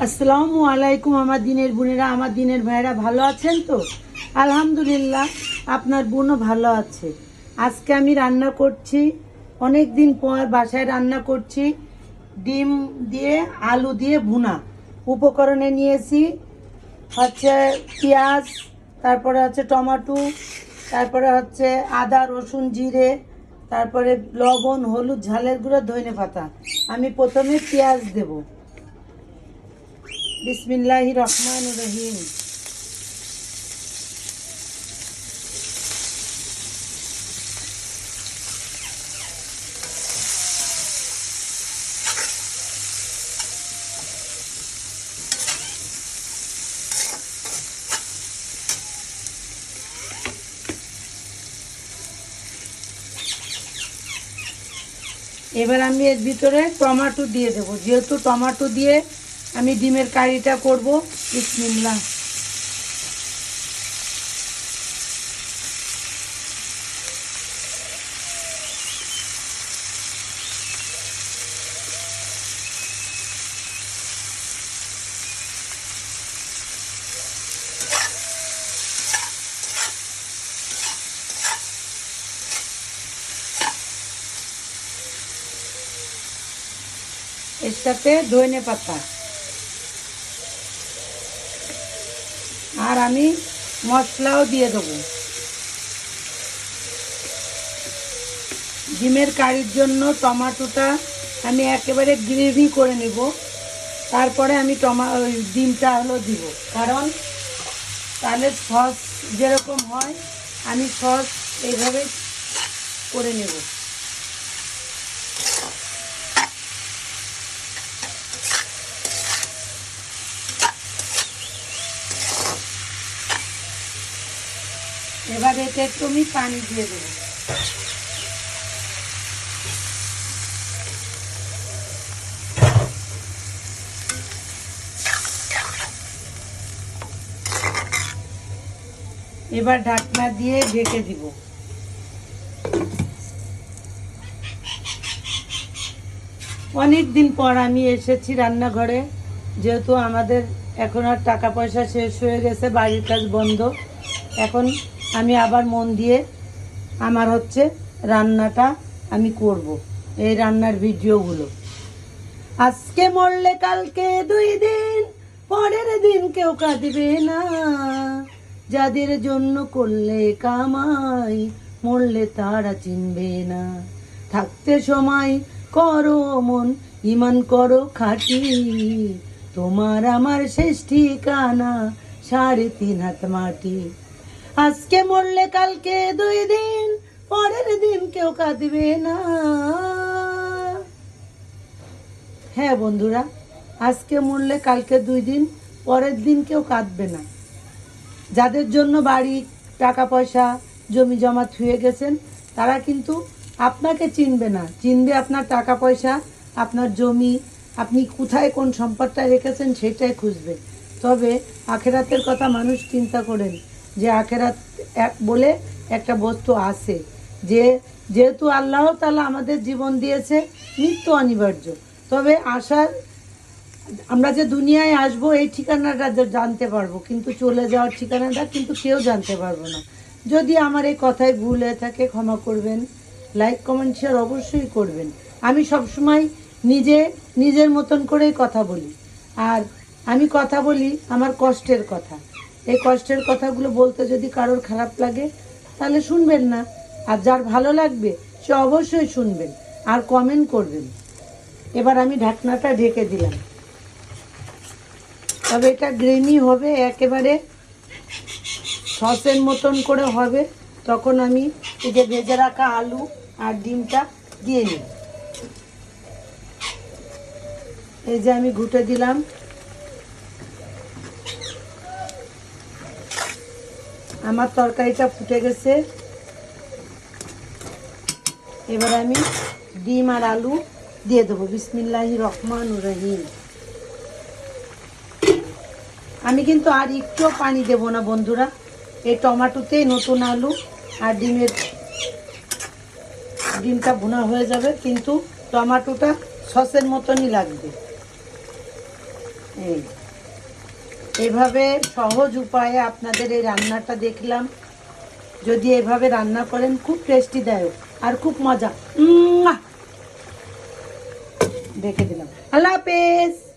আসসালামু আলাইকুম আমার দিনের বোনেরা, আমার দিনের ভাইরা ভালো আছেন তো? আলহামদুলিল্লাহ, আপনার বোনও ভালো আছে। আজকে আমি রান্না করছি, অনেক দিন পর বাসায় রান্না করছি ডিম দিয়ে আলু দিয়ে ভুনা। উপকরণে নিয়েছি হচ্ছে পেঁয়াজ, তারপরে হচ্ছে টমেটো, তারপরে হচ্ছে আদা রসুন জিরে, তারপরে লবণ হলুদ ঝালের গুঁড়ো ধনেপাতা। আমি প্রথমে পেঁয়াজ দেব। বিসমিল্লাহির রহমানির রহিম। এবার আমি এর ভিতরে টমেটো দিয়ে দেব, যেহেতু টমেটো দিয়ে আমি ডিমের কারিটা করব। বিসমিল্লাহ। এর সাথে ধনেপাতা, আর আমি মশলাও দিয়ে দেবো। ডিমের কারির জন্য টমেটোটা আমি একেবারে গ্রেভি করে নেব, তারপরে আমি ডিমটা দিব, কারণ তাহলে সস যেরকম হয় আমি সস এইভাবে করে নেব। এবার এতে একটু আমি পানি দিয়ে দেবো। এবার ঢাকনা দিয়ে ঢেকে দিব। অনেক দিন পর আমি এসেছি রান্নাঘরে, যেহেতু আমাদের এখন আর টাকা পয়সা শেষ হয়ে গেছে, বাড়ির কাজ বন্ধ। এখন আমি আবার মন দিয়ে আমার হচ্ছে রান্নাটা আমি করব, এই রান্নার ভিডিওগুলো। আজকে মরলে কালকে 2 দিন, পরের দিন কেউ কাঁদবে না। যাদের জন্য করলে কামাই, মরলে তারা চিনবে না। থাকতে সময় করো মন, ইমান করো খাঁটি, তোমার আমার শেষ ঠিকানা 3.5 হাত মাটি। আজকে মরলে কালকে 2 দিন, পরের দিন কেউ কাঁদবে না। হ্যাঁ বন্ধুরা, আজকে মরলে কালকে 2 দিন, পরের দিন কেউ কাঁদবে না। যাদের জন্য বাড়ি টাকা পয়সা জমি জমা থুয়ে গেছেন, তারা কিন্তু আপনাকে চিনবে না, চিনবে আপনার টাকা পয়সা, আপনার জমি, আপনি কোথায় কোন সম্পদটা রেখেছেন সেটাই খুঁজবে। তবে আখেরাতের কথা মানুষ চিন্তা করেন, যে আখেরাত বলে একটা বস্তু আছে, যেহেতু আল্লাহ তাআলা আমাদের জীবন দিয়েছে, মৃত্যু অনিবার্য। তবে আসার, আমরা যে দুনিয়ায় আসবো এই ঠিকানাটা জানতে পারবো, কিন্তু চলে যাওয়ার ঠিকানাটা কিন্তু কেউ জানতে পারবো না। যদি আমার এই কথায় ভুল হয়ে থাকে ক্ষমা করবেন, লাইক কমেন্ট শেয়ার অবশ্যই করবেন। আমি সবসময় নিজের মতন করেই কথা বলি, আর আমি কথা বলি আমার কষ্টের কথা। এই কষ্টের কথাগুলো বলতে যদি কারোর খারাপ লাগে তাহলে শুনবেন না, আর যার ভালো লাগবে সে অবশ্যই শুনবেন আর কমেন্ট করবেন। এবার আমি ঢাকনাটা ঢেকে দিলাম। তবে এটা গ্রেভি হবে, একেবারে সসের মতন করে হবে। তখন আমি এই যে ভেজে রাখা আলু আর ডিমটা দিয়ে নিই। এই যে আমি ঘুটে দিলাম। আমার তরকারিটা ফুটে গেছে। এবার আমি ডিম আর আলু দিয়ে দেবো। বিসমিল্লাহির রহমানির রহিম। আমি কিন্তু আর একটু পানি দেব না বন্ধুরা, এই টমেটোতে নতুন আলু আর ডিমটা ভুনা হয়ে যাবে, কিন্তু টমেটোটা সসের মতনই লাগবে। এই এভাবে সহজ উপায়ে আপনাদের এই রান্নাটা দেখলাম। যদি এভাবে রান্না করেন খুব টেস্টিদায়ক আর খুব মজা। দেখে দিলাম। আল্লাহ হাফেজ।